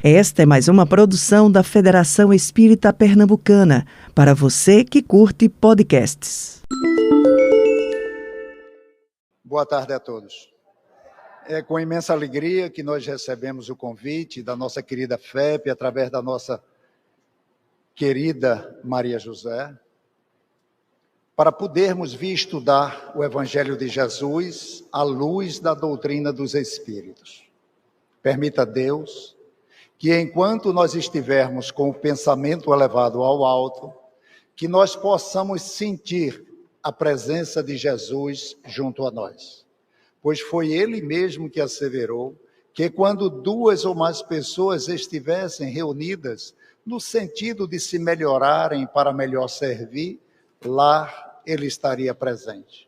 Esta é mais uma produção da Federação Espírita Pernambucana, para você que curte podcasts. Boa tarde a todos. É com imensa alegria que nós recebemos o convite da nossa querida FEP, através da nossa querida Maria José, para podermos vir estudar o Evangelho de Jesus à luz da doutrina dos Espíritos. Permita a Deus que, enquanto nós estivermos com o pensamento elevado ao alto, que nós possamos sentir a presença de Jesus junto a nós. Pois foi Ele mesmo que asseverou que quando duas ou mais pessoas estivessem reunidas no sentido de se melhorarem para melhor servir, lá Ele estaria presente.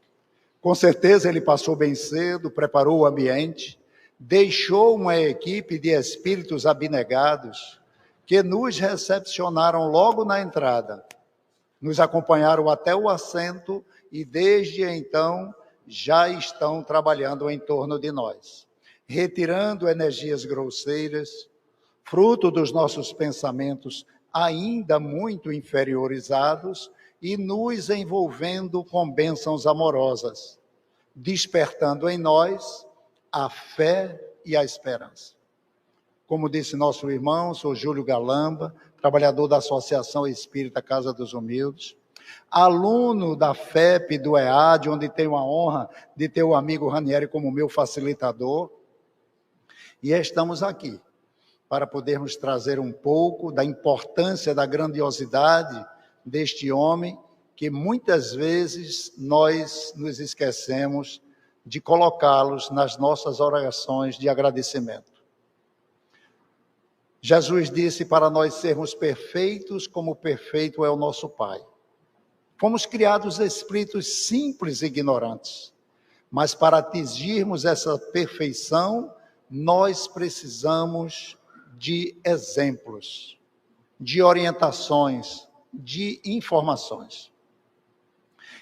Com certeza Ele passou bem cedo, preparou o ambiente, deixou uma equipe de espíritos abnegados que nos recepcionaram logo na entrada, nos acompanharam até o assento e desde então já estão trabalhando em torno de nós, retirando energias grosseiras, fruto dos nossos pensamentos ainda muito inferiorizados e nos envolvendo com bênçãos amorosas, despertando em nós a fé e a esperança. Como disse nosso irmão, sou Júlio Galamba, trabalhador da Associação Espírita Casa dos Humildes, aluno da FEP, do EAD, onde tenho a honra de ter o amigo Ranieri como meu facilitador. E estamos aqui para podermos trazer um pouco da importância, da grandiosidade deste homem, que muitas vezes nós nos esquecemos de colocá-los nas nossas orações de agradecimento. Jesus disse para nós sermos perfeitos como perfeito é o nosso Pai. Fomos criados espíritos simples e ignorantes, mas para atingirmos essa perfeição, nós precisamos de exemplos, de orientações, de informações.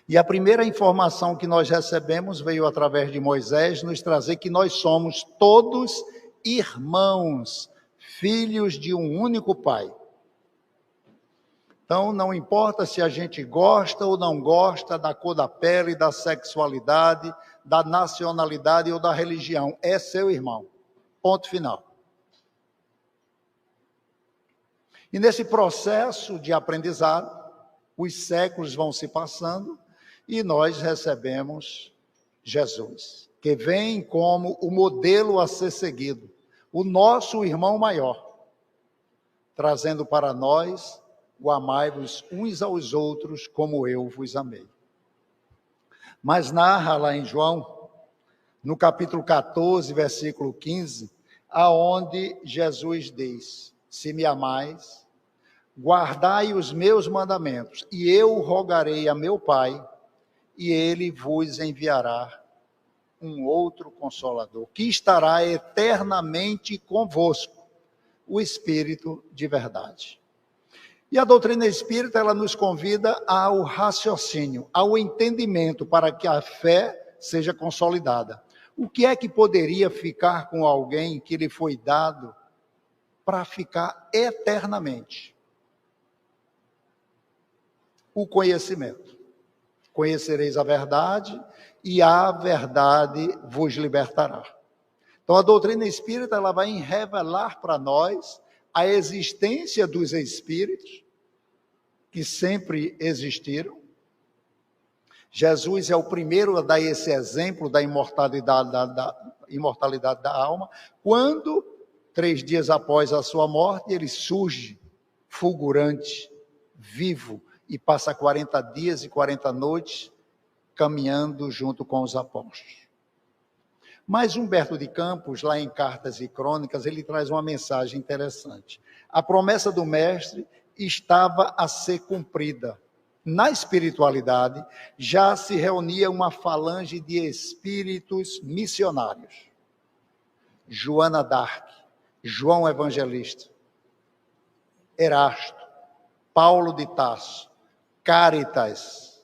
E a primeira informação que nós recebemos veio através de Moisés nos trazer que nós somos todos irmãos, filhos de um único Pai. Então, não importa se a gente gosta ou não gosta da cor da pele, da sexualidade, da nacionalidade ou da religião, é seu irmão. Ponto final. E nesse processo de aprendizado, os séculos vão se passando e nós recebemos Jesus, que vem como o modelo a ser seguido, o nosso irmão maior, trazendo para nós o amai-vos uns aos outros como eu vos amei. Mas narra lá em João, no capítulo 14, versículo 15, aonde Jesus diz: se me amais, guardai os meus mandamentos, e eu rogarei a meu Pai, e ele vos enviará um outro Consolador, que estará eternamente convosco, o Espírito de verdade. E a doutrina espírita, ela nos convida ao raciocínio, ao entendimento, para que a fé seja consolidada. O que é que poderia ficar com alguém que lhe foi dado para ficar eternamente? O conhecimento. Conhecereis a verdade e a verdade vos libertará. Então a doutrina espírita, ela vai revelar para nós a existência dos espíritos que sempre existiram. Jesus é o primeiro a dar esse exemplo da imortalidade da alma, quando 3 dias após a sua morte, ele surge fulgurante, vivo, e passa 40 dias e 40 noites caminhando junto com os apóstolos. Mas Humberto de Campos, lá em Cartas e Crônicas, ele traz uma mensagem interessante. A promessa do mestre estava a ser cumprida. Na espiritualidade, já se reunia uma falange de espíritos missionários. Joana d'Arc, João Evangelista, Erasto, Paulo de Tarso, Cáritas.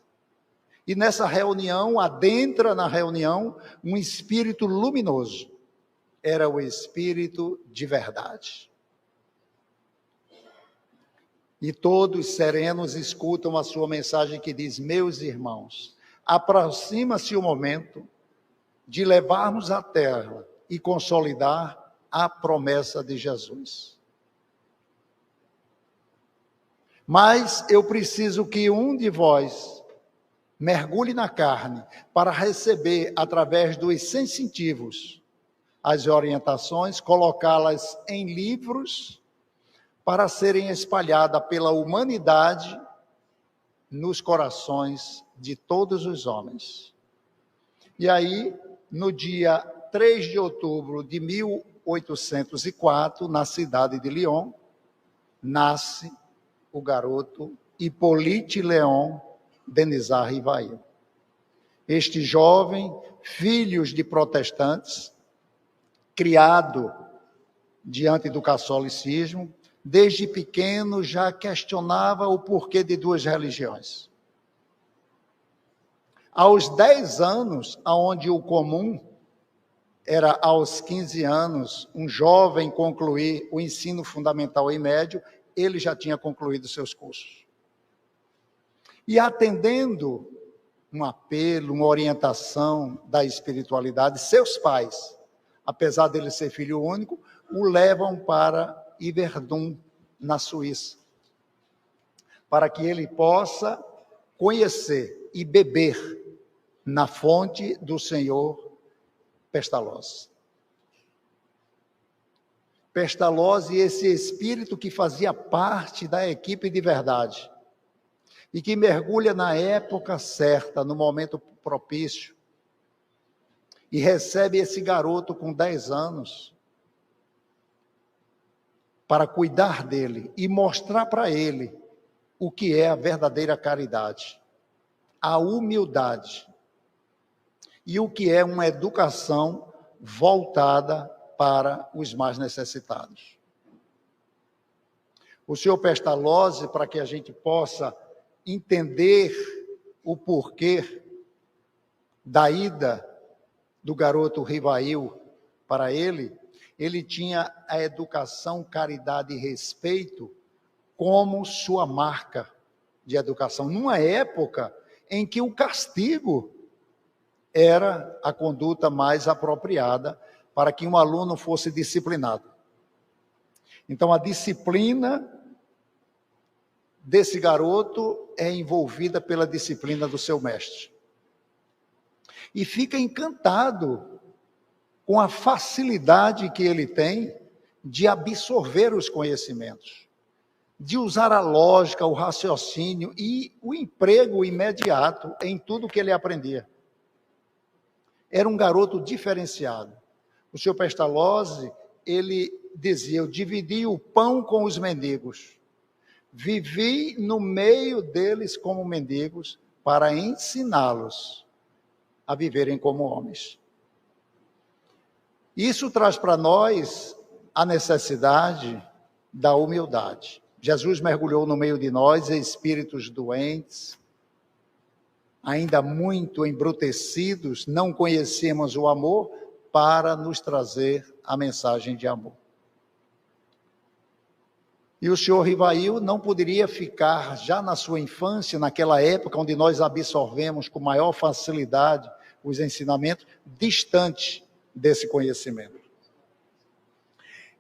E nessa reunião, adentra na reunião, um espírito luminoso. Era o espírito de verdade. E todos serenos escutam a sua mensagem que diz: meus irmãos, aproxima-se o momento de levarmos à terra e consolidar a promessa de Jesus. Mas eu preciso que um de vós mergulhe na carne para receber, através dos sensitivos, as orientações, colocá-las em livros para serem espalhadas pela humanidade nos corações de todos os homens. E aí, no dia 3 de outubro de 1804, na cidade de Lyon, nasce o garoto Hippolyte Léon Denisard Rivail. Este jovem, filho de protestantes, criado diante do catolicismo, desde pequeno já questionava o porquê de duas religiões. Aos 10 anos, onde o comum era aos 15 anos, um jovem concluir o ensino fundamental e médio, ele já tinha concluído seus cursos. E atendendo um apelo, uma orientação da espiritualidade, seus pais, apesar dele ser filho único, o levam para Yverdun, na Suíça, para que ele possa conhecer e beber na fonte do Senhor Pestalozzi. Pestalozzi, esse espírito que fazia parte da equipe de verdade e que mergulha na época certa, no momento propício, e recebe esse garoto com 10 anos para cuidar dele e mostrar para ele o que é a verdadeira caridade, a humildade e o que é uma educação voltada para os mais necessitados. O senhor Pestalozzi, para que a gente possa entender o porquê da ida do garoto Rivail para ele tinha a educação, caridade e respeito como sua marca de educação, numa época em que o castigo era a conduta mais apropriada para que um aluno fosse disciplinado. Então, a disciplina desse garoto é envolvida pela disciplina do seu mestre. E fica encantado com a facilidade que ele tem de absorver os conhecimentos, de usar a lógica, o raciocínio e o emprego imediato em tudo que ele aprendia. Era um garoto diferenciado. O senhor Pestalozzi, ele dizia: eu dividi o pão com os mendigos, vivi no meio deles como mendigos para ensiná-los a viverem como homens. Isso traz para nós a necessidade da humildade. Jesus mergulhou no meio de nós, espíritos doentes, ainda muito embrutecidos, não conhecíamos o amor, para nos trazer a mensagem de amor. E o senhor Rivail não poderia ficar, já na sua infância, naquela época onde nós absorvemos com maior facilidade os ensinamentos, distante desse conhecimento.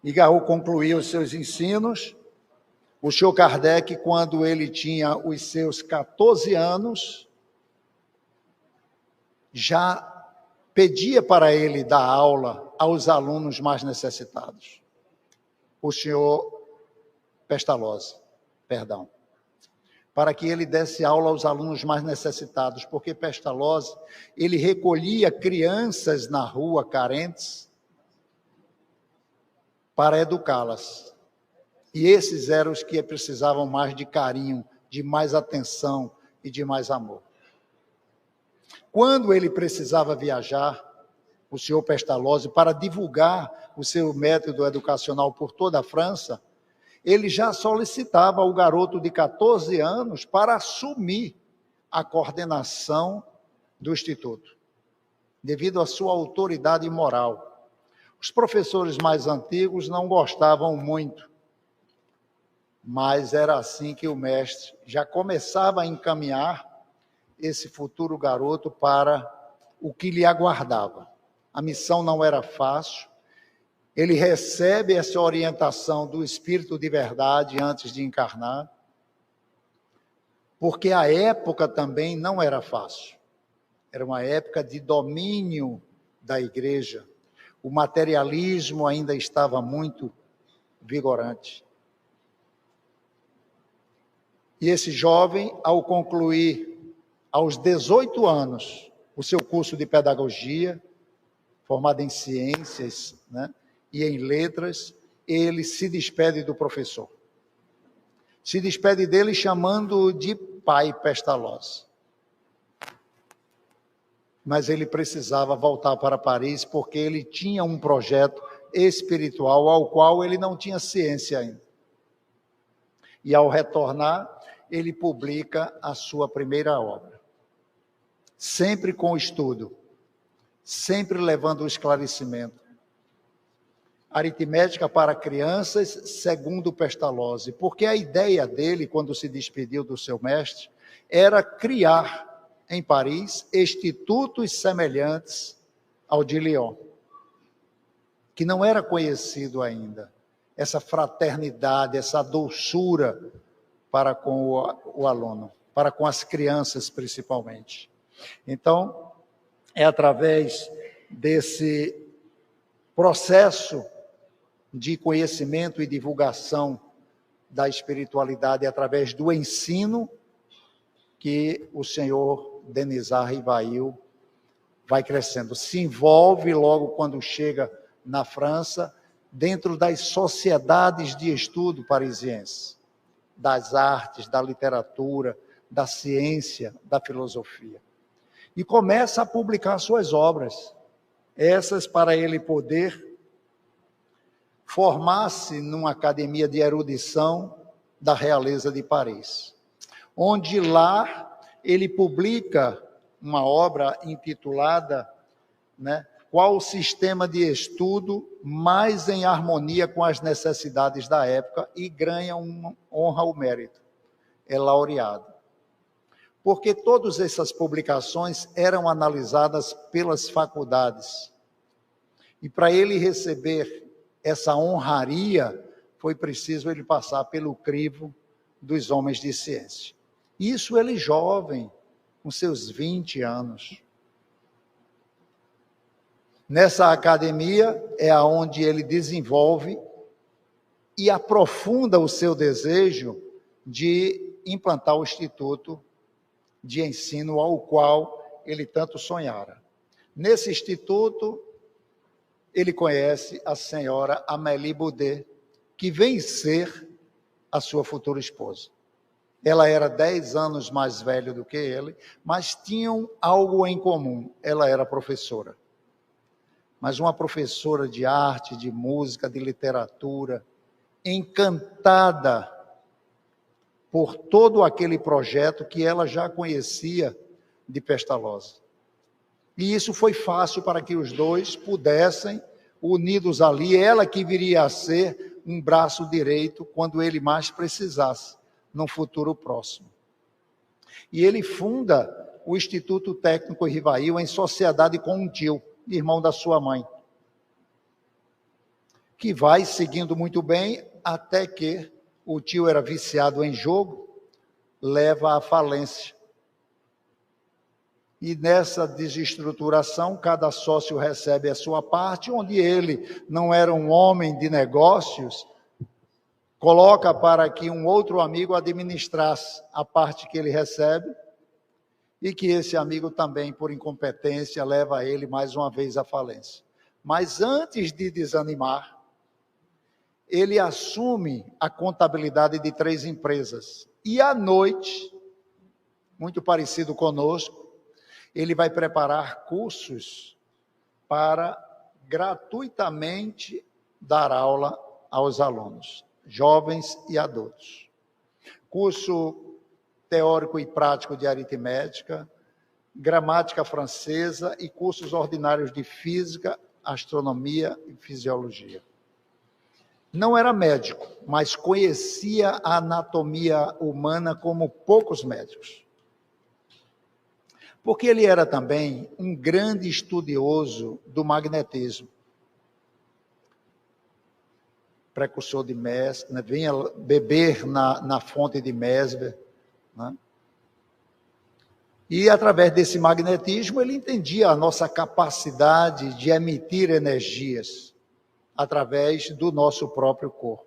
Igaú concluiu os seus ensinos. O senhor Kardec, quando ele tinha os seus 14 anos, já pedia para ele dar aula aos alunos mais necessitados. O senhor Pestalozzi, para que ele desse aula aos alunos mais necessitados, porque Pestalozzi, ele recolhia crianças na rua carentes para educá-las. E esses eram os que precisavam mais de carinho, de mais atenção e de mais amor. Quando ele precisava viajar, o senhor Pestalozzi, para divulgar o seu método educacional por toda a França, ele já solicitava ao garoto de 14 anos para assumir a coordenação do Instituto, devido à sua autoridade moral. Os professores mais antigos não gostavam muito, mas era assim que o mestre já começava a encaminhar esse futuro garoto para o que lhe aguardava. A missão não era fácil. Ele recebe essa orientação do Espírito de verdade antes de encarnar, porque a época também não era fácil. Era uma época de domínio da igreja. O materialismo ainda estava muito vigorante. E esse jovem, ao concluir, aos 18 anos, o seu curso de pedagogia, formado em ciências, né, e em letras, ele se despede do professor. Se despede dele chamando-o de pai Pestalozzi. Mas ele precisava voltar para Paris porque ele tinha um projeto espiritual ao qual ele não tinha ciência ainda. E ao retornar, ele publica a sua primeira obra. Sempre com estudo, sempre levando o esclarecimento. Aritmética para crianças, segundo Pestalozzi, porque a ideia dele, quando se despediu do seu mestre, era criar em Paris institutos semelhantes ao de Lyon, que não era conhecido ainda, essa fraternidade, essa doçura para com o aluno, para com as crianças principalmente. Então, é através desse processo de conhecimento e divulgação da espiritualidade, através do ensino, que o senhor Denisard Rivail vai crescendo. Se envolve logo quando chega na França, dentro das sociedades de estudo parisienses, das artes, da literatura, da ciência, da filosofia. E começa a publicar suas obras, essas para ele poder formar-se numa academia de erudição da realeza de Paris, onde lá ele publica uma obra intitulada, né, Qual o sistema de estudo mais em harmonia com as necessidades da época, e ganha uma honra ao mérito, é laureado. Porque todas essas publicações eram analisadas pelas faculdades. E para ele receber essa honraria, foi preciso ele passar pelo crivo dos homens de ciência. Isso ele jovem, com seus 20 anos. Nessa academia é onde ele desenvolve e aprofunda o seu desejo de implantar o instituto de ensino ao qual ele tanto sonhara. Nesse instituto, ele conhece a senhora Amélie Baudet, que vem ser a sua futura esposa. Ela era 10 anos mais velha do que ele, mas tinham algo em comum. Ela era professora. Mas uma professora de arte, de música, de literatura, encantada por todo aquele projeto que ela já conhecia de Pestalozzi. E isso foi fácil para que os dois pudessem, unidos ali, ela que viria a ser um braço direito quando ele mais precisasse, num futuro próximo. E ele funda o Instituto Técnico Rivail em sociedade com um tio, irmão da sua mãe, que vai seguindo muito bem, até que o tio era viciado em jogo, leva à falência. E nessa desestruturação, cada sócio recebe a sua parte, onde ele não era um homem de negócios, coloca para que um outro amigo administrasse a parte que ele recebe, e que esse amigo também, por incompetência, leva ele mais uma vez à falência. Mas antes de desanimar, ele assume a contabilidade de 3 empresas. E à noite, muito parecido conosco, ele vai preparar cursos para gratuitamente dar aula aos alunos, jovens e adultos. Curso teórico e prático de aritmética, gramática francesa e cursos ordinários de física, astronomia e fisiologia. Não era médico, mas conhecia a anatomia humana como poucos médicos. Porque ele era também um grande estudioso do magnetismo. Precursor de Mesmer, né? Vinha beber na fonte de Mesmer, né? E através desse magnetismo ele entendia a nossa capacidade de emitir energias através do nosso próprio corpo.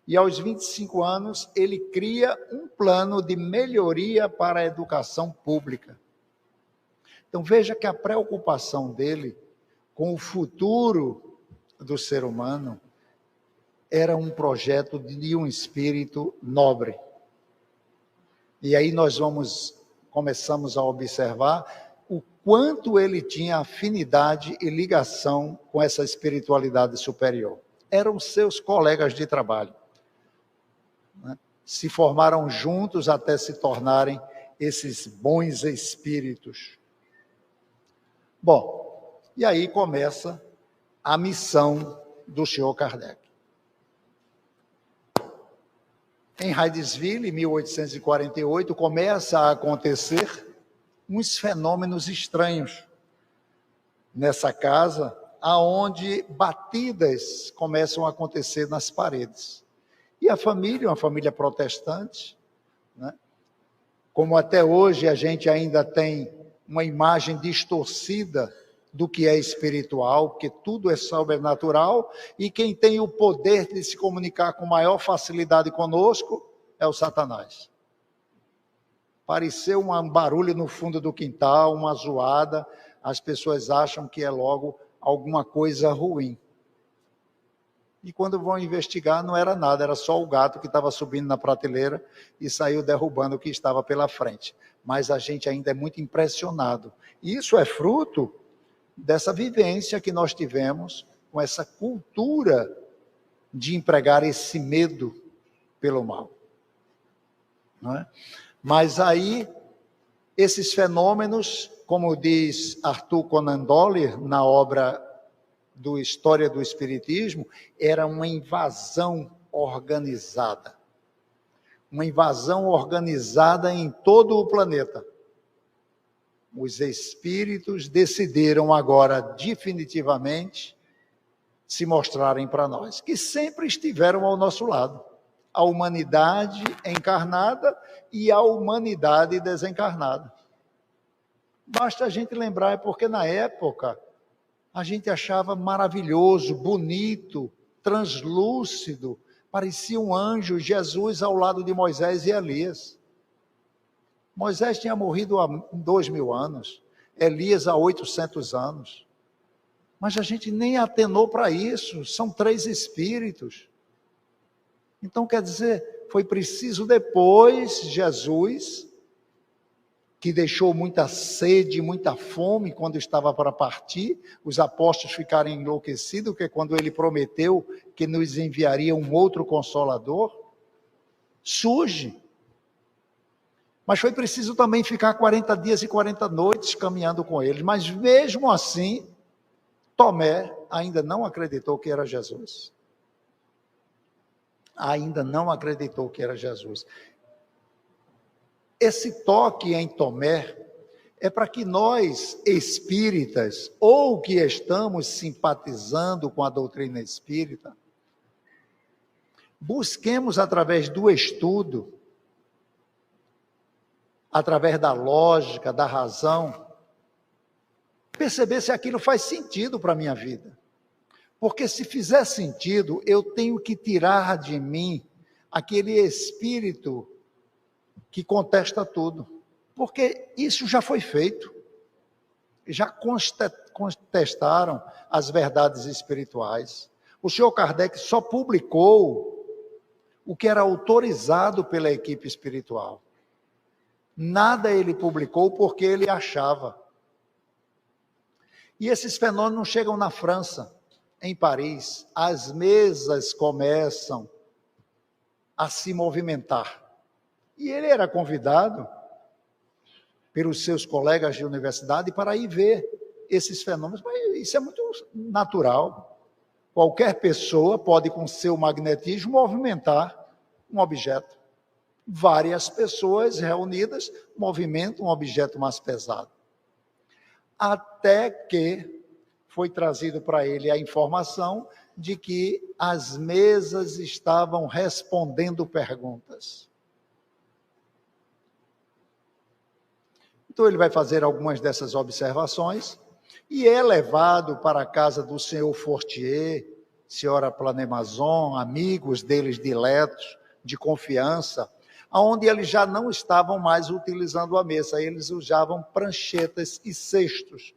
E aos 25 anos ele cria um plano de melhoria para a educação pública. Então veja que a preocupação dele com o futuro do ser humano era um projeto de um espírito nobre. E aí nós começamos a observar o quanto ele tinha afinidade e ligação com essa espiritualidade superior. Eram seus colegas de trabalho, né? Se formaram juntos até se tornarem esses bons espíritos. Bom, e aí começa a missão do senhor Kardec. Em Hydesville, em 1848, começa a acontecer uns fenômenos estranhos nessa casa, aonde batidas começam a acontecer nas paredes. E a família, uma família protestante, né? Como até hoje a gente ainda tem uma imagem distorcida do que é espiritual, porque tudo é sobrenatural, e quem tem o poder de se comunicar com maior facilidade conosco é o Satanás. Pareceu um barulho no fundo do quintal, uma zoada, as pessoas acham que é logo alguma coisa ruim. E quando vão investigar, não era nada, era só o gato que estava subindo na prateleira e saiu derrubando o que estava pela frente. Mas a gente ainda é muito impressionado. Isso é fruto dessa vivência que nós tivemos com essa cultura de empregar esse medo pelo mal. Não é? Mas aí, esses fenômenos, como diz Arthur Conan Doyle na obra do História do Espiritismo, era uma invasão organizada. Uma invasão organizada em todo o planeta. Os espíritos decidiram agora definitivamente se mostrarem para nós, que sempre estiveram ao nosso lado. A humanidade encarnada e a humanidade desencarnada. Basta a gente lembrar, é porque na época a gente achava maravilhoso, bonito, translúcido, parecia um anjo, Jesus ao lado de Moisés e Elias. Moisés tinha morrido há 2000 anos, Elias há 800 anos. Mas a gente nem atenou para isso, são 3 espíritos. Então, quer dizer, foi preciso depois Jesus, que deixou muita sede, muita fome quando estava para partir, os apóstolos ficaram enlouquecidos, porque quando ele prometeu que nos enviaria um outro Consolador, surge. Mas foi preciso também ficar 40 dias e 40 noites caminhando com eles. Mas mesmo assim, Tomé ainda não acreditou que era Jesus. Ainda não acreditou que era Jesus. Esse toque em Tomé é para que nós, espíritas, ou que estamos simpatizando com a doutrina espírita, busquemos através do estudo, através da lógica, da razão, perceber se aquilo faz sentido para a minha vida. Porque se fizer sentido, eu tenho que tirar de mim aquele espírito que contesta tudo. Porque isso já foi feito. Já contestaram as verdades espirituais. O senhor Kardec só publicou o que era autorizado pela equipe espiritual. Nada ele publicou porque ele achava. E esses fenômenos não chegam na França, em Paris. As mesas começam a se movimentar. E ele era convidado pelos seus colegas de universidade para ir ver esses fenômenos. Mas isso é muito natural. Qualquer pessoa pode, com seu magnetismo, movimentar um objeto. Várias pessoas reunidas movimentam um objeto mais pesado. Até que foi trazido para ele a informação de que as mesas estavam respondendo perguntas. Então ele vai fazer algumas dessas observações e é levado para a casa do senhor Fortier, senhora Planemazon, amigos deles diletos, de confiança, onde eles já não estavam mais utilizando a mesa, eles usavam pranchetas e cestos,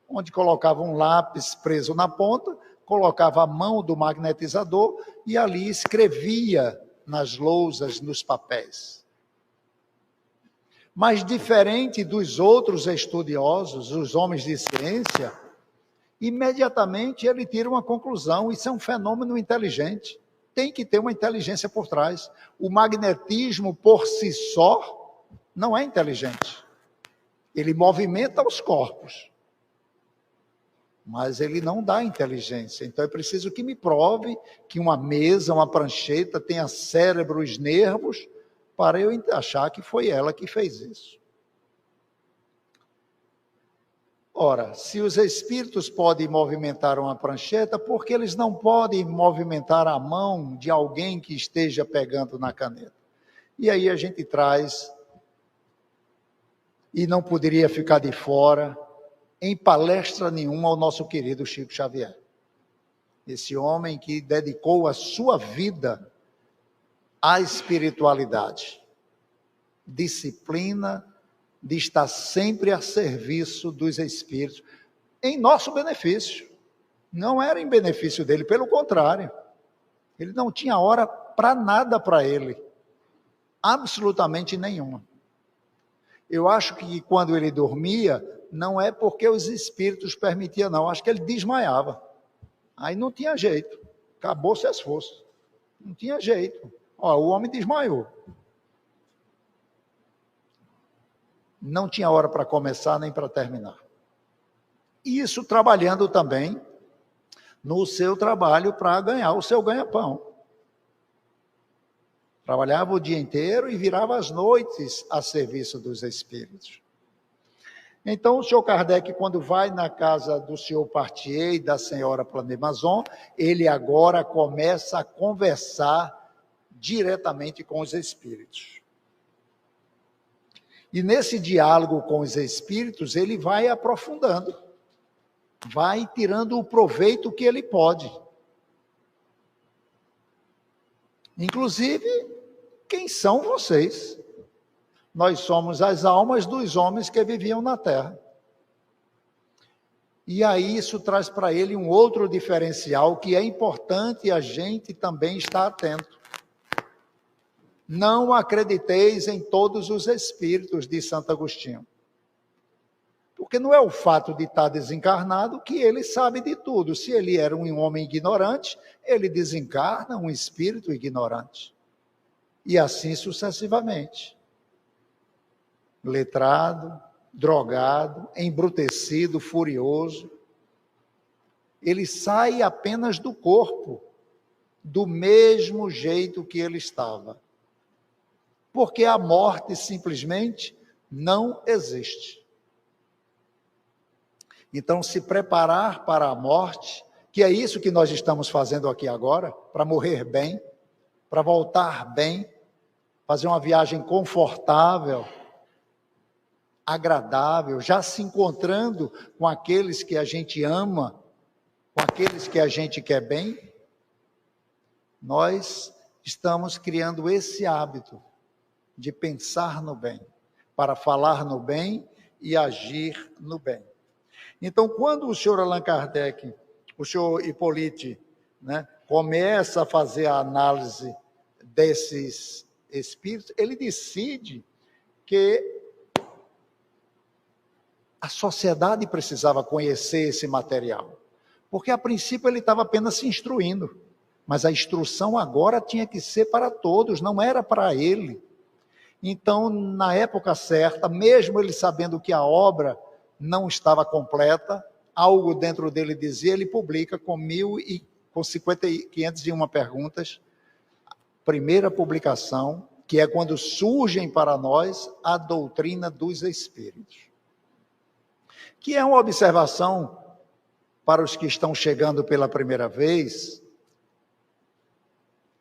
onde colocavam um lápis preso na ponta, colocava a mão do magnetizador e ali escrevia nas lousas, nos papéis. Mas diferente dos outros estudiosos, os homens de ciência, imediatamente ele tira uma conclusão: isso é um fenômeno inteligente, tem que ter uma inteligência por trás. O magnetismo por si só não é inteligente. Ele movimenta os corpos, mas ele não dá inteligência. Então é preciso que me prove que uma mesa, uma prancheta tenha cérebro e nervos para eu achar que foi ela que fez isso. Ora, se os espíritos podem movimentar uma prancheta, por que eles não podem movimentar a mão de alguém que esteja pegando na caneta? E aí a gente traz, e não poderia ficar de fora, em palestra nenhuma, ao nosso querido Chico Xavier. Esse homem que dedicou a sua vida à espiritualidade, disciplina, de estar sempre a serviço dos espíritos, em nosso benefício. Não era em benefício dele, pelo contrário. Ele não tinha hora para nada para ele. Absolutamente nenhuma. Eu acho que quando ele dormia, não é porque os espíritos permitiam, não. Acho que ele desmaiava. Aí não tinha jeito. Acabou-se as forças. Não tinha jeito. Ó, o homem desmaiou. Não tinha hora para começar nem para terminar. E isso trabalhando também no seu trabalho para ganhar o seu ganha-pão. Trabalhava o dia inteiro e virava as noites a serviço dos espíritos. Então o senhor Kardec, quando vai na casa do senhor Partier e da senhora Planemazon, ele agora começa a conversar diretamente com os espíritos. E nesse diálogo com os espíritos, ele vai aprofundando, vai tirando o proveito que ele pode. Inclusive, quem são vocês? Nós somos as almas dos homens que viviam na Terra. E aí isso traz para ele um outro diferencial que é importante a gente também estar atento. Não acrediteis em todos os espíritos, de Santo Agostinho. Porque não é o fato de estar desencarnado que ele sabe de tudo. Se ele era um homem ignorante, ele desencarna um espírito ignorante. E assim sucessivamente. Letrado, drogado, embrutecido, furioso. Ele sai apenas do corpo, do mesmo jeito que ele estava. Porque a morte simplesmente não existe. Então, se preparar para a morte, que é isso que nós estamos fazendo aqui agora, para morrer bem, para voltar bem, fazer uma viagem confortável, agradável, já se encontrando com aqueles que a gente ama, com aqueles que a gente quer bem, nós estamos criando esse hábito de pensar no bem, para falar no bem e agir no bem. Então, quando o senhor Allan Kardec, o senhor Hippolyte, começa a fazer a análise desses espíritos, ele decide que a sociedade precisava conhecer esse material, porque a princípio ele estava apenas se instruindo, mas a instrução agora tinha que ser para todos, não era para ele. Então, na época certa, mesmo ele sabendo que a obra não estava completa, algo dentro dele dizia, ele publica com com 501 perguntas, primeira publicação, que é quando surgem para nós a doutrina dos Espíritos. Que é uma observação para os que estão chegando pela primeira vez.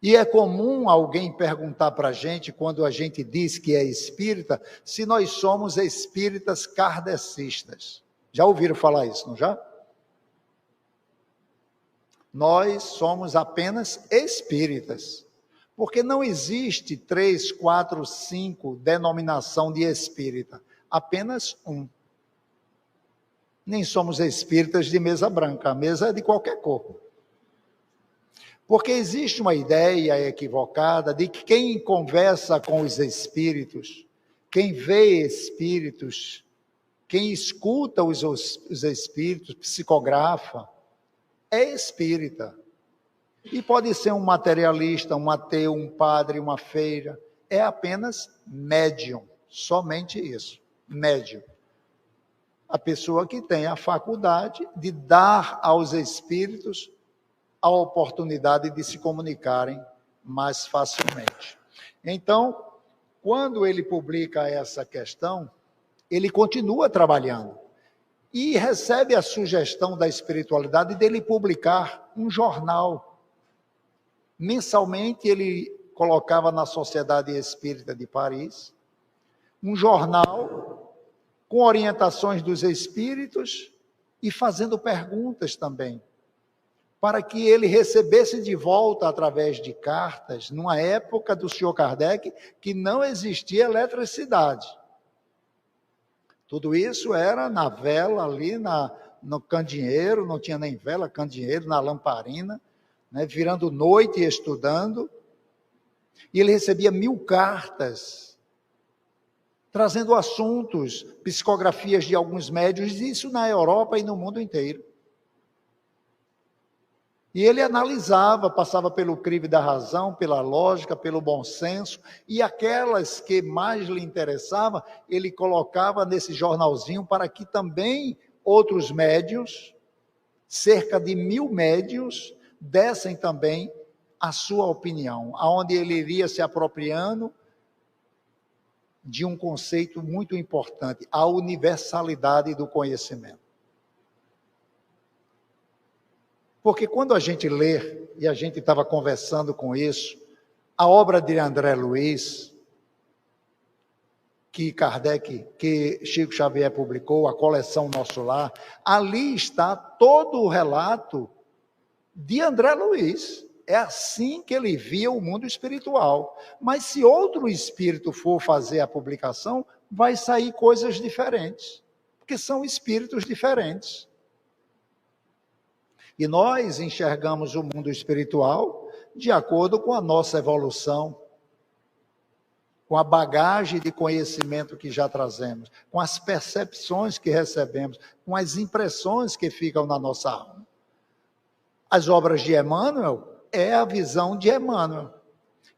E é comum alguém perguntar para a gente, quando a gente diz que é espírita, se nós somos espíritas kardecistas. Já ouviram falar isso, não já? Nós somos apenas espíritas. Porque não existe 3, 4, 5 denominação de espírita. Apenas um. Nem somos espíritas de mesa branca. A mesa é de qualquer cor. Porque existe uma ideia equivocada de que quem conversa com os espíritos, quem vê espíritos, quem escuta os espíritos, psicografa, é espírita. E pode ser um materialista, um ateu, um padre, uma feira. É apenas médium. Somente isso. Médium. A pessoa que tem a faculdade de dar aos espíritos a oportunidade de se comunicarem mais facilmente. Então, quando ele publica essa questão, ele continua trabalhando e recebe a sugestão da espiritualidade dele publicar um jornal. Mensalmente ele colocava na Sociedade Espírita de Paris um jornal com orientações dos espíritos e fazendo perguntas também, para que ele recebesse de volta através de cartas, numa época do Sr. Kardec que não existia eletricidade. Tudo isso era na vela ali, no candeeiro, não tinha nem vela, candeeiro, na lamparina, né, virando noite e estudando. E ele recebia 1000 cartas, trazendo assuntos, psicografias de alguns médiuns, isso na Europa e no mundo inteiro. E ele analisava, passava pelo crivo da razão, pela lógica, pelo bom senso, e aquelas que mais lhe interessavam, ele colocava nesse jornalzinho para que também outros médiuns, cerca de 1000 médiuns, dessem também a sua opinião, aonde ele iria se apropriando de um conceito muito importante, a universalidade do conhecimento. Porque quando a gente lê, e a gente estava conversando com isso, a obra de André Luiz, que Chico Xavier publicou, a coleção Nosso Lar, ali está todo o relato de André Luiz. É assim que ele via o mundo espiritual. Mas se outro espírito for fazer a publicação, vai sair coisas diferentes, porque são espíritos diferentes. E nós enxergamos o mundo espiritual de acordo com a nossa evolução, com a bagagem de conhecimento que já trazemos, com as percepções que recebemos, com as impressões que ficam na nossa alma. As obras de Emmanuel é a visão de Emmanuel.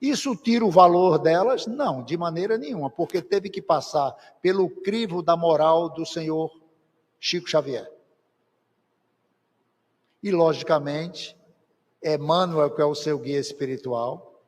Isso tira o valor delas? Não, de maneira nenhuma, porque teve que passar pelo crivo da moral do senhor Chico Xavier. E, logicamente, Emmanuel, que é o seu guia espiritual,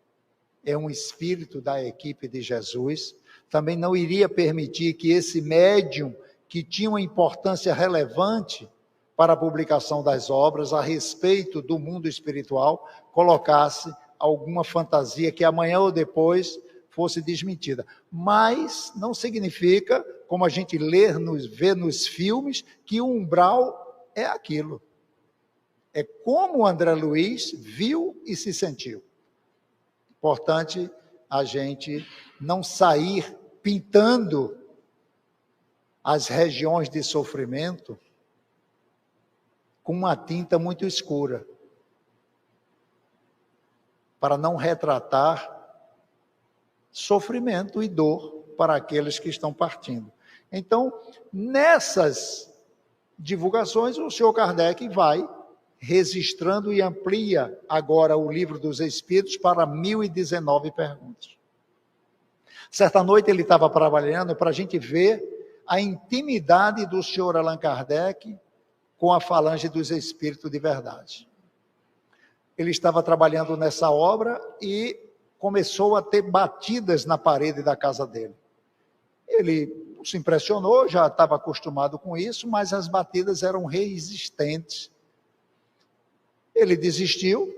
é um espírito da equipe de Jesus, também não iria permitir que esse médium, que tinha uma importância relevante para a publicação das obras a respeito do mundo espiritual, colocasse alguma fantasia que amanhã ou depois fosse desmentida. Mas não significa, como a gente vê nos filmes, que o umbral é aquilo. É como o André Luiz viu e se sentiu. Importante a gente não sair pintando as regiões de sofrimento com uma tinta muito escura, para não retratar sofrimento e dor para aqueles que estão partindo. Então, nessas divulgações, o senhor Kardec vai registrando e amplia agora o Livro dos Espíritos para 1019 perguntas. Certa noite ele estava trabalhando para a gente ver a intimidade do senhor Allan Kardec com a falange dos Espíritos de verdade. ele estava trabalhando nessa obra e começou a ter batidas na parede da casa dele. Ele se impressionou, já estava acostumado com isso, mas as batidas eram resistentes. Ele desistiu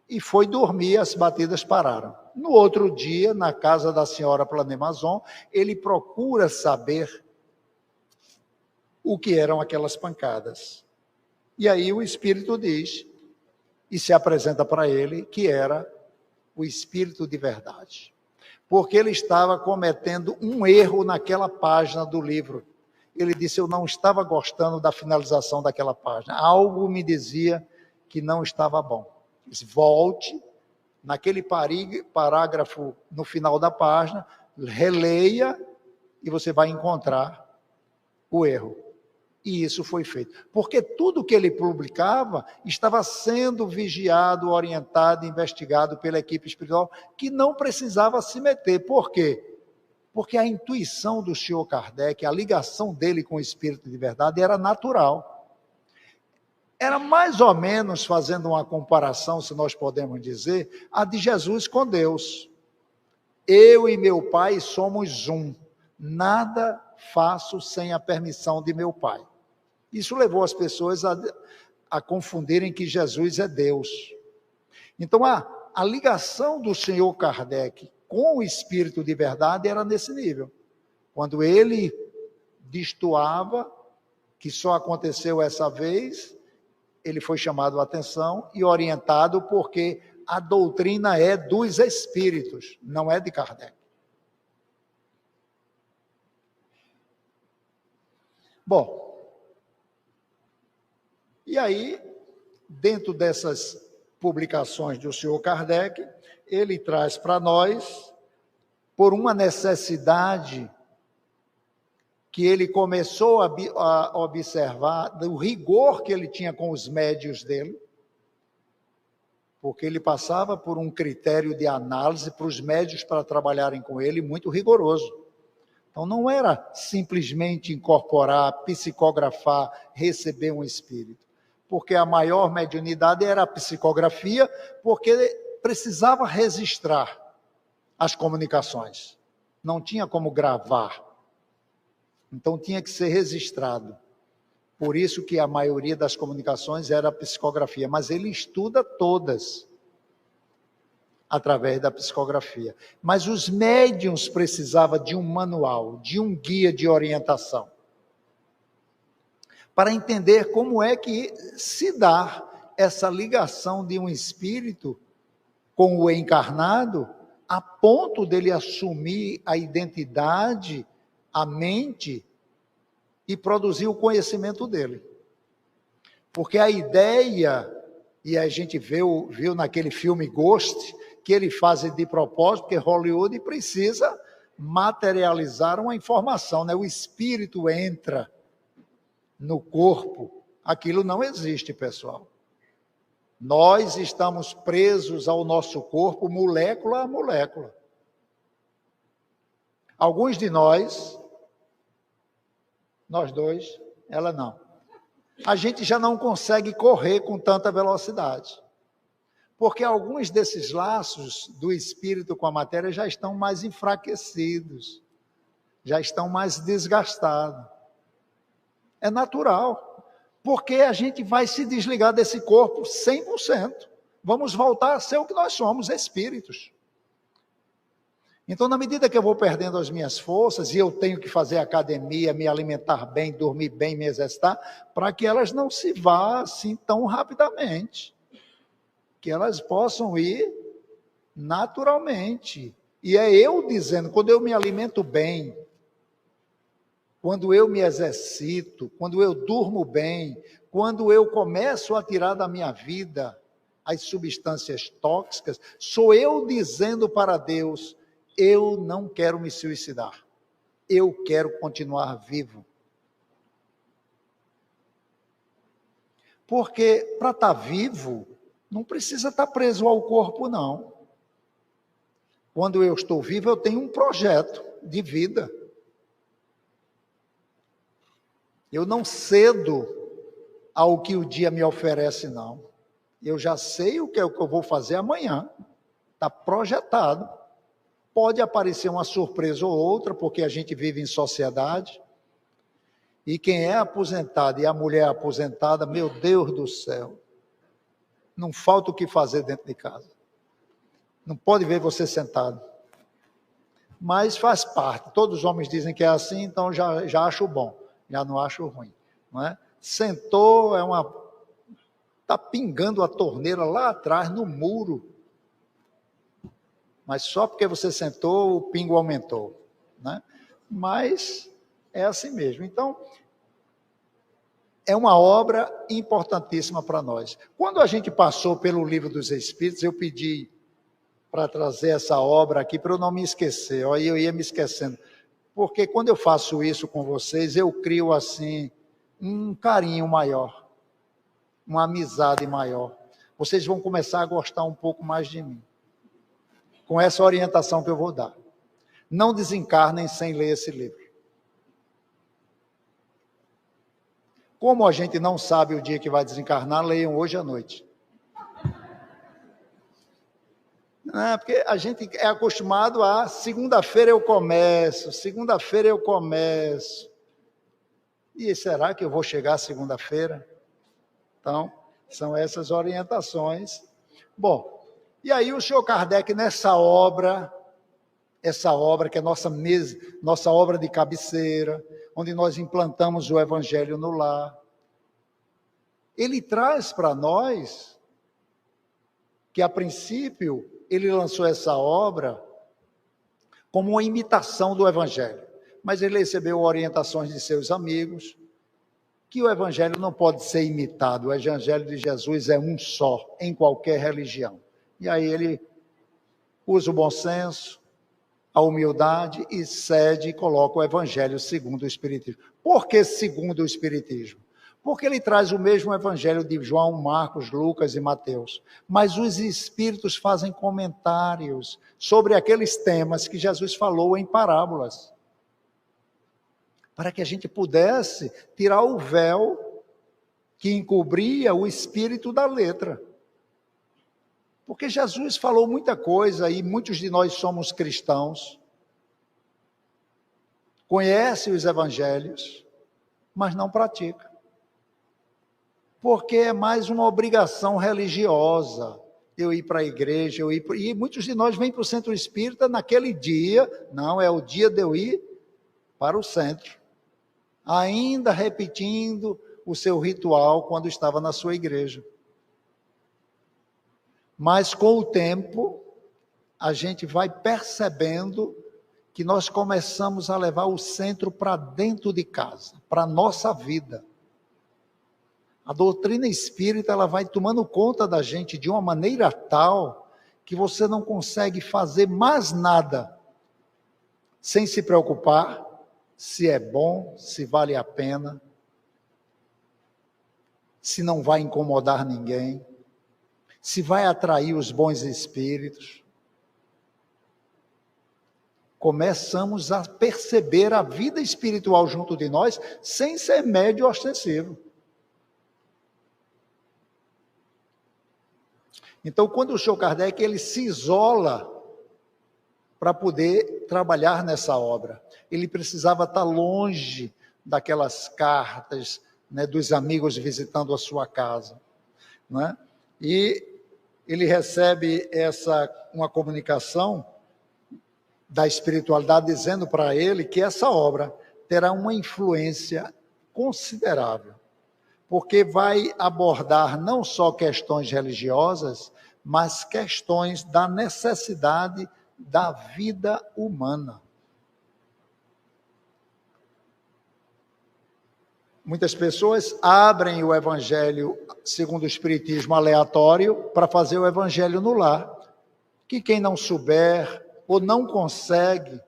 e foi dormir, as batidas pararam. No outro dia, na casa da senhora Planemazon, ele procura saber o que eram aquelas pancadas. E aí o Espírito diz, e se apresenta para ele, que era o Espírito de verdade. Porque ele estava cometendo um erro naquela página do livro. Ele disse, eu não estava gostando da finalização daquela página. Algo me dizia que não estava bom. Ele disse, volte naquele parágrafo no final da página, releia e você vai encontrar o erro. E isso foi feito. Porque tudo que ele publicava estava sendo vigiado, orientado, investigado pela equipe espiritual, que não precisava se meter. Por quê? Porque a intuição do senhor Kardec, a ligação dele com o Espírito de verdade era natural. Era mais ou menos, fazendo uma comparação, se nós podemos dizer, a de Jesus com Deus. Eu e meu Pai somos um. Nada faço sem a permissão de meu Pai. Isso levou as pessoas a confundirem que Jesus é Deus. Então, a ligação do senhor Kardec com o Espírito de verdade era nesse nível. Quando ele destoava, que só aconteceu essa vez, ele foi chamado a atenção e orientado, porque a doutrina é dos Espíritos, não é de Kardec. Bom, e aí, dentro dessas publicações do senhor Kardec, ele traz para nós, por uma necessidade que ele começou a observar, do rigor que ele tinha com os médios dele, porque ele passava por um critério de análise para os médios para trabalharem com ele muito rigoroso. Então não era simplesmente incorporar, psicografar, receber um espírito. Porque a maior mediunidade era a psicografia, porque precisava registrar as comunicações. Não tinha como gravar. Então tinha que ser registrado. Por isso que a maioria das comunicações era a psicografia. Mas ele estuda todas através da psicografia. Mas os médiuns precisavam de um manual, de um guia de orientação, para entender como é que se dá essa ligação de um espírito com o encarnado, a ponto dele assumir a identidade, a mente, e produzir o conhecimento dele. Porque a ideia, e a gente viu naquele filme Ghost, que ele faz de propósito, porque Hollywood precisa materializar uma informação, né? O espírito entra no corpo, aquilo não existe, pessoal. Nós estamos presos ao nosso corpo, molécula a molécula. Alguns de nós dois, ela não. A gente já não consegue correr com tanta velocidade. Porque alguns desses laços do espírito com a matéria já estão mais enfraquecidos, já estão mais desgastados. É natural, porque a gente vai se desligar desse corpo 100%. Vamos voltar a ser o que nós somos, espíritos. Então, na medida que eu vou perdendo as minhas forças, e eu tenho que fazer academia, me alimentar bem, dormir bem, me exercitar, para que elas não se vá assim tão rapidamente. Que elas possam ir naturalmente. E é eu dizendo, quando eu me alimento bem, quando eu me exercito, quando eu durmo bem, quando eu começo a tirar da minha vida as substâncias tóxicas, sou eu dizendo para Deus, eu não quero me suicidar, eu quero continuar vivo. Porque para estar vivo, não precisa estar preso ao corpo, não. Quando eu estou vivo, eu tenho um projeto de vida. Eu não cedo ao que o dia me oferece, não. Eu já sei o que é o que eu vou fazer amanhã. Está projetado. Pode aparecer uma surpresa ou outra, porque a gente vive em sociedade. E quem é aposentado e a mulher aposentada, meu Deus do céu, não falta o que fazer dentro de casa. Não pode ver você sentado. Mas faz parte. Todos os homens dizem que é assim, então já acho bom. Já não acho ruim. Não é? Sentou, está pingando a torneira lá atrás, no muro. Mas só porque você sentou, o pingo aumentou. Né? Mas é assim mesmo. Então, é uma obra importantíssima para nós. Quando a gente passou pelo Livro dos Espíritos, eu pedi para trazer essa obra aqui, para eu não me esquecer. Aí eu ia me esquecendo. Porque quando eu faço isso com vocês, eu crio assim um carinho maior, uma amizade maior. Vocês vão começar a gostar um pouco mais de mim, com essa orientação que eu vou dar. Não desencarnem sem ler esse livro. Como a gente não sabe o dia que vai desencarnar, leiam hoje à noite. Porque a gente é acostumado a segunda-feira eu começo. E será que eu vou chegar segunda-feira? Então, são essas orientações. Bom, e aí o senhor Kardec, nessa obra, essa obra que é nossa obra de cabeceira, onde nós implantamos o Evangelho no lar, ele traz para nós que, a princípio, ele lançou essa obra como uma imitação do Evangelho. Mas ele recebeu orientações de seus amigos, que o Evangelho não pode ser imitado. O Evangelho de Jesus é um só, em qualquer religião. E aí ele usa o bom senso, a humildade e cede e coloca o Evangelho segundo o Espiritismo. Por que segundo o Espiritismo? Porque ele traz o mesmo Evangelho de João, Marcos, Lucas e Mateus. Mas os Espíritos fazem comentários sobre aqueles temas que Jesus falou em parábolas, para que a gente pudesse tirar o véu que encobria o espírito da letra. Porque Jesus falou muita coisa e muitos de nós somos cristãos, conhecem os evangelhos, mas não praticam. Porque é mais uma obrigação religiosa. Eu ir para a igreja, e muitos de nós vêm para o centro espírita naquele dia, não, é o dia de eu ir para o centro. Ainda repetindo o seu ritual quando estava na sua igreja. Mas com o tempo, a gente vai percebendo que nós começamos a levar o centro para dentro de casa, para a nossa vida. A doutrina espírita, ela vai tomando conta da gente de uma maneira tal que você não consegue fazer mais nada sem se preocupar se é bom, se vale a pena, se não vai incomodar ninguém, se vai atrair os bons espíritos. Começamos a perceber a vida espiritual junto de nós sem ser médio ostensivo. Então, quando o senhor Kardec ele se isola para poder trabalhar nessa obra, ele precisava estar longe daquelas cartas, né, dos amigos visitando a sua casa, né? E ele recebe uma comunicação da espiritualidade dizendo para ele que essa obra terá uma influência considerável, porque vai abordar não só questões religiosas, mas questões da necessidade da vida humana. Muitas pessoas abrem o Evangelho segundo o Espiritismo aleatório para fazer o Evangelho no lar. Que quem não souber ou não consegue,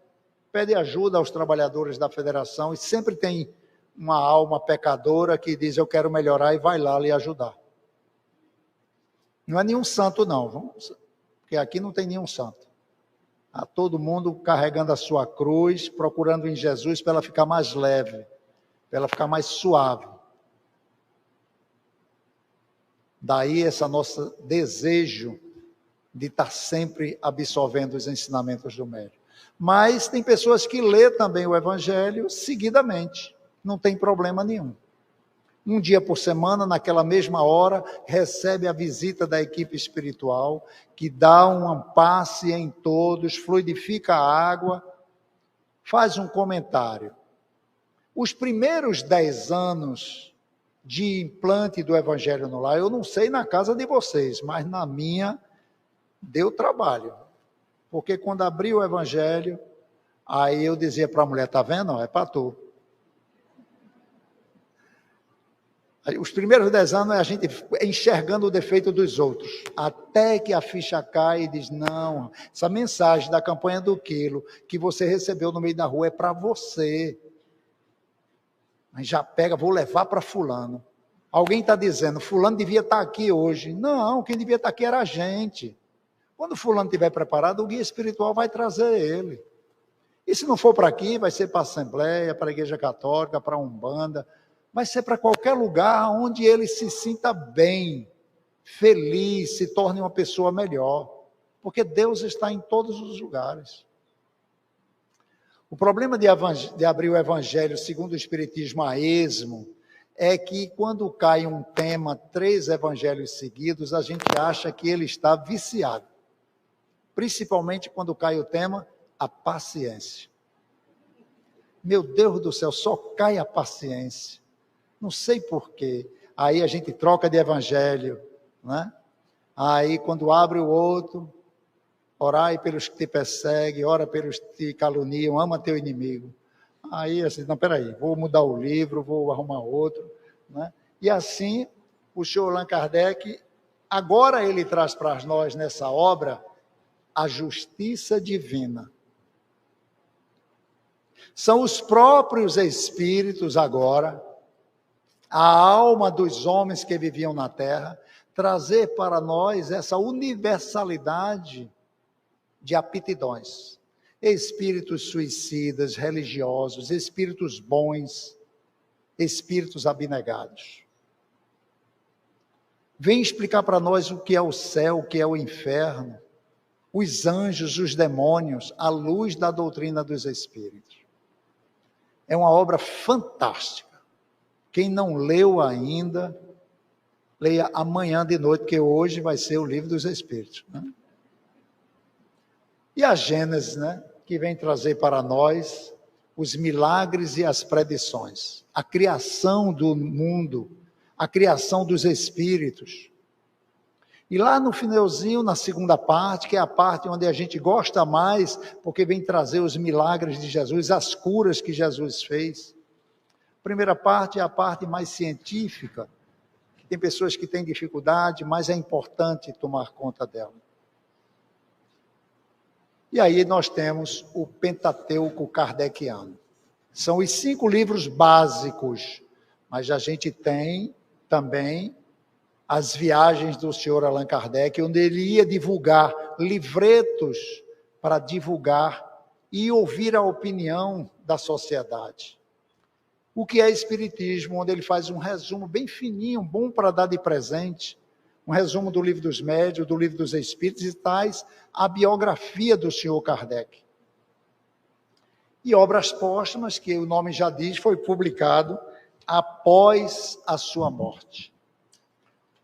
pede ajuda aos trabalhadores da federação e sempre tem uma alma pecadora que diz, eu quero melhorar e vai lá lhe ajudar. Não é nenhum santo não, porque aqui não tem nenhum santo. Há todo mundo carregando a sua cruz, procurando em Jesus para ela ficar mais leve, para ela ficar mais suave. Daí esse nosso desejo de estar sempre absorvendo os ensinamentos do médium. Mas tem pessoas que lê também o Evangelho seguidamente, não tem problema nenhum. Um dia por semana, naquela mesma hora, recebe a visita da equipe espiritual, que dá um passe em todos, fluidifica a água, faz um comentário. Os primeiros 10 anos de implante do Evangelho no lar, eu não sei na casa de vocês, mas na minha deu trabalho. Porque quando abri o Evangelho, aí eu dizia para a mulher, tá vendo? É para tu. Os primeiros 10 anos é a gente enxergando o defeito dos outros, até que a ficha cai e diz, não, essa mensagem da campanha do quilo que você recebeu no meio da rua é para você. Aí já pega, vou levar para fulano. Alguém está dizendo, fulano devia estar aqui hoje. Não, quem devia estar aqui era a gente. Quando fulano estiver preparado, o guia espiritual vai trazer ele. E se não for para aqui, vai ser para a Assembleia, para a Igreja Católica, para a Umbanda, vai ser para qualquer lugar onde ele se sinta bem, feliz, se torne uma pessoa melhor. Porque Deus está em todos os lugares. O problema de abrir o Evangelho segundo o Espiritismo a esmo é que quando cai um tema, 3 evangelhos seguidos, a gente acha que ele está viciado. Principalmente quando cai o tema, a paciência. Meu Deus do céu, só cai a paciência. Não sei porquê. Aí a gente troca de evangelho, né? Aí quando abre o outro, orai pelos que te perseguem, ora pelos que te caluniam, ama teu inimigo. Aí assim, não, peraí, vou mudar o livro, vou arrumar outro, né? E assim, o senhor Allan Kardec, agora ele traz para nós nessa obra a justiça divina. São os próprios espíritos agora, a alma dos homens que viviam na Terra, trazer para nós essa universalidade de aptidões. Espíritos suicidas, religiosos, espíritos bons, espíritos abnegados. Vem explicar para nós o que é o céu, o que é o inferno, os anjos, os demônios, à luz da doutrina dos espíritos. É uma obra fantástica. Quem não leu ainda, leia amanhã de noite, porque hoje vai ser o livro dos Espíritos, né? E a Gênesis, né, que vem trazer para nós os milagres e as predições, a criação do mundo, a criação dos espíritos. E lá no finalzinho, na segunda parte, que é a parte onde a gente gosta mais, porque vem trazer os milagres de Jesus, as curas que Jesus fez. A primeira parte é a parte mais científica, que tem pessoas que têm dificuldade, mas é importante tomar conta dela. E aí nós temos o Pentateuco kardeciano. São os 5 livros básicos, mas a gente tem também as viagens do senhor Allan Kardec, onde ele ia divulgar livretos para divulgar e ouvir a opinião da sociedade. O que é Espiritismo, onde ele faz um resumo bem fininho, bom para dar de presente, um resumo do Livro dos Médiuns, do Livro dos Espíritos e tais, a biografia do senhor Kardec. E obras póstumas, que o nome já diz, foi publicado após a sua morte,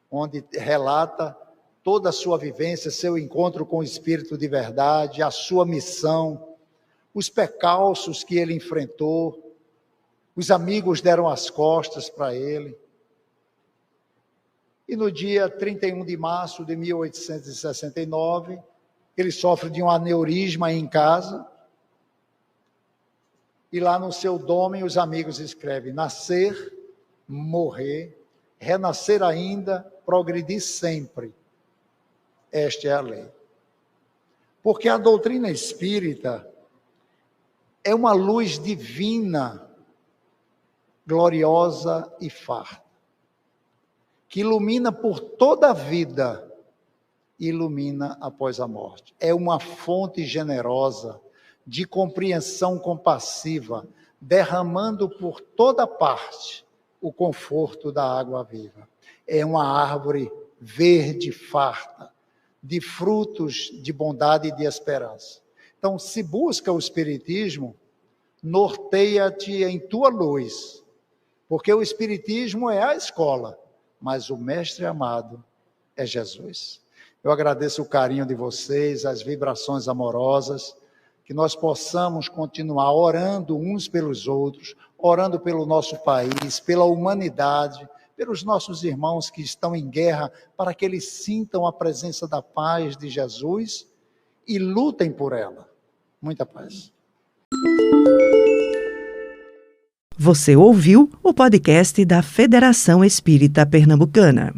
onde relata toda a sua vivência, seu encontro com o Espírito de verdade, a sua missão, os percalços que ele enfrentou, os amigos deram as costas para ele. E no dia 31 de março de 1869, ele sofre de um aneurisma em casa. E lá no seu dome, os amigos escrevem: nascer, morrer, renascer ainda, progredir sempre. Esta é a lei. Porque a doutrina espírita é uma luz divina, gloriosa e farta, que ilumina por toda a vida, ilumina após a morte. É uma fonte generosa de compreensão compassiva, derramando por toda parte o conforto da água viva. É uma árvore verde, farta, de frutos de bondade e de esperança. Então, se busca o Espiritismo, norteia-te em tua luz, porque o Espiritismo é a escola, mas o mestre amado é Jesus. Eu agradeço o carinho de vocês, as vibrações amorosas, que nós possamos continuar orando uns pelos outros, orando pelo nosso país, pela humanidade, pelos nossos irmãos que estão em guerra, para que eles sintam a presença da paz de Jesus e lutem por ela. Muita paz. Você ouviu o podcast da Federação Espírita Pernambucana.